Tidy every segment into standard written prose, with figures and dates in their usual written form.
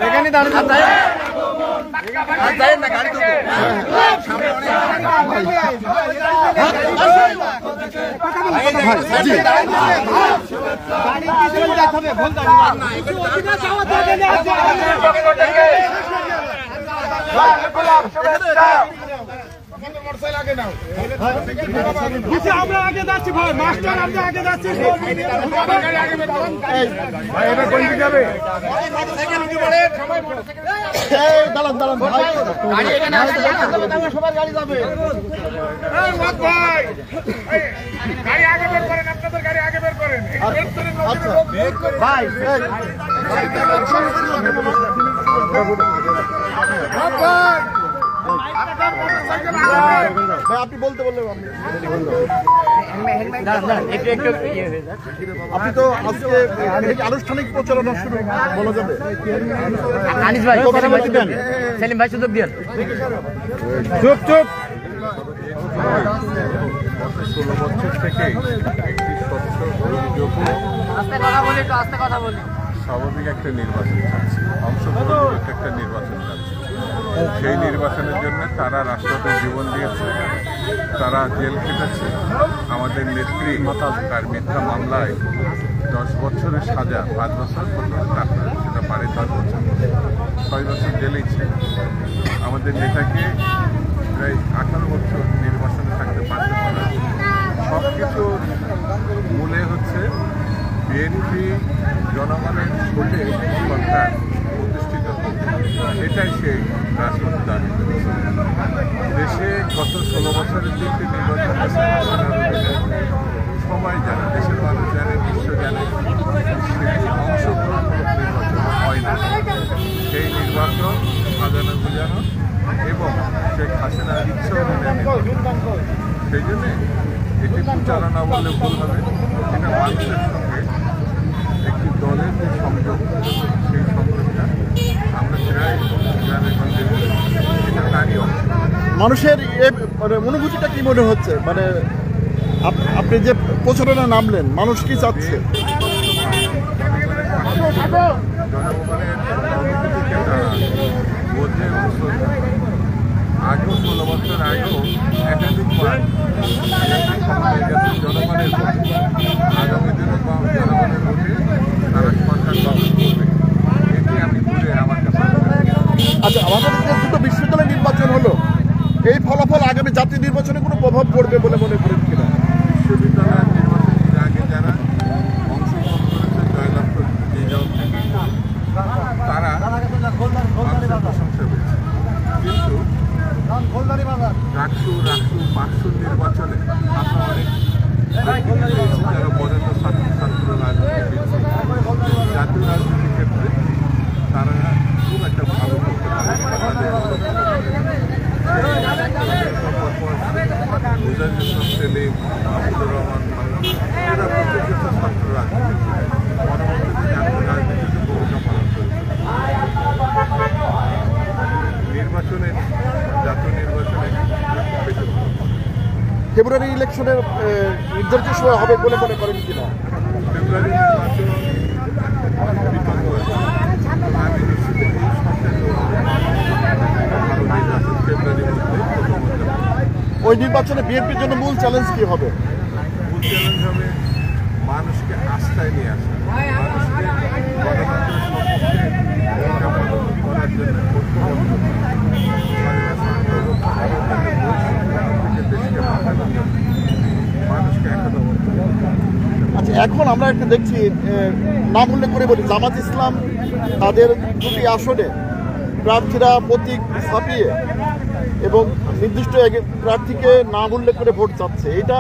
এখানে দাঁড়িয়ে না গাড়ি আমরা আগে যাচ্ছি ভাই, মাস্টার আমরা আগে যাচ্ছি। সবার গাড়ি যাবে, গাড়ি আগে বের করেন, আপনাদের গাড়ি আগে বের করেন। ভাই আপনি বলতে বললেন, আপনি তো আজকে আনুষ্ঠানিক প্রচারণা শুরু বলা যাবে। আনিস ভাই, সেলিম ভাই সুযোগ দিন। চুপ চুপ। 16 বছর থেকে একটি স্বচ্ছ স্বাভাবিক একটা নির্বাচন চাচ্ছে, অংশগ্রহণ একটা নির্বাচন চাচ্ছে। সেই নির্বাচনের জন্য তারা রাষ্ট্রকে জীবন দিয়েছে, তারা জেল খেটেছে। আমাদের নেত্রী তার মিথ্যা মামলায় 10 বছরের সাজা, 5 বছর সেটা পারে 10 বছর, 6 বছর জেলেছে। আমাদের নেতাকে প্রায় 18 বছর নির্বাচনে থাকতে বাধ্য করা। সব কিছুর মূলে হচ্ছে বিএনপি জনগণের ভোটে সরকার প্রতিষ্ঠিত, এটাই সেই রাজপথে দাবি করেছে। দেশে গত 16 বছরের তিনটি নির্বাচন সবাই জানে, দেশের মানুষ জানে, বিশ্ব জানে, অংশগ্রহণমূলক নির্বাচন হয় না। সেই নির্বাচন সাজানো গুজানো এবং শেখ হাসিনার ইচ্ছা অনুযায়ী, সেই জন্যে এটি প্রচারণা বললে ভুল হবে। এটা মানুষের সঙ্গে একটি দলের যে সংযোগ, সেই সংযোগটা আমরা প্রায় গ্রামে গঞ্জে এটা তারই অংশ। মানুষের অনুভূতিটা কি মনে হচ্ছে? মানে আপনি যে প্রচারণা নামলেন, মানুষ কি চাচ্ছে? বোঝে আগেও 16 বছর আগেও একাধিকবার জনগণের আগামী দিনে জনগণের ভোটে তারা সরকার গঠন করবে, এটি আমি ঘুরে আমার কাছে। আচ্ছা, আমাদের যে দুটো বিশ্ববিদ্যালয় নির্বাচন হলো, এই ফলাফল আগামী জাতীয় নির্বাচনে কোনো প্রভাব পড়বে বলে মনে করেন কিনা? বিশ্ববিদ্যালয়ের নির্বাচনের আগে যারা অংশগ্রহণ করেছে, জয়লাভ করেছে, যে জব থেকে তারা প্রশংসা পেয়েছে। কিন্তু রাকসু পাকসু নির্বাচনে আমরা অনেক যারা বরেন্দ্র ছাত্র রাজনীতি, জাতীয় রাজনীতির ক্ষেত্রে তারা খুব একটা ভালো করতে পারে। সেলিম, আব্দুর রহমান, এরা প্রত্যেক ছাত্র রাজনীতি পরবর্তীতে জাতীয় রাজনীতিতে ভূমিকা পালন করেছে। নির্বাচনে, জাতীয় নির্বাচনে ফেব্রুয়ারি ইলেকশনের নির্ধারিত সময় হবে বলে মনে করেন কিনা? ফেব্রুয়ারি নির্বাচন বিপন্ন হয়েছে। আমি নিশ্চিত এই ফেব্রুয়ারির মধ্যে ওই নির্বাচনে বিএনপির জন্য মূল চ্যালেঞ্জ কি হবে? মূল চ্যালেঞ্জ হবে মানুষকে আস্থায় নিয়ে আসা, মানুষকে গণতন্ত্রের সপক্ষে করার জন্য মানুষকে একতাবদ্ধ। আচ্ছা, এখন আমরা একটা দেখছি, নাম উল্লেখ করে বলি, জামাত ইসলাম তাদের দুটি আসনে প্রার্থীরা প্রতীক ছাপিয়ে এবং নির্দিষ্ট প্রার্থীকে নাম উল্লেখ করে ভোট চাচ্ছে। এটা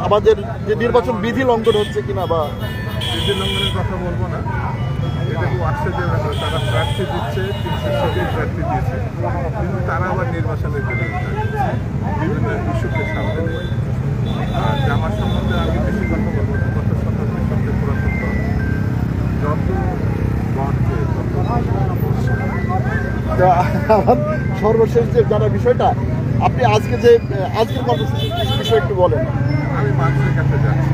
আমাদের যে নির্বাচন বিধি লঙ্ঘন হচ্ছে কিনা? বা বিধি লঙ্ঘনের কথা বলবো না, এটা খুব আশ্চর্যের ব্যাপার। তারা প্রার্থী দিচ্ছে, 300 প্রার্থী দিয়েছে, কিন্তু তারা আবার নির্বাচনের জন্য বিভিন্ন ইস্যুকে সামনে নেয়। আর জামাত সম্বন্ধে আমি বেশি কথা বলবো, গত শতাব্দীর সবচেয়ে পুরাতন দল, যত গণকে আমার সর্বশেষ যে জানা বিষয়টা, আপনি আজকে যে আজকের কর্মসূচির বিষয় একটু বলেন। আমি মানুষের কাছে যাচ্ছি,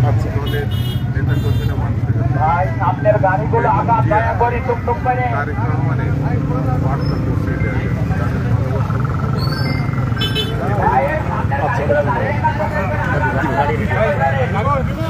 আচ্ছা, দলের নেতা কর্মীরা মানুষের তারেক রহমানের বার্তা পৌঁছে দেওয়ার জন্য তাদের ভালোবাসা আচ্ছা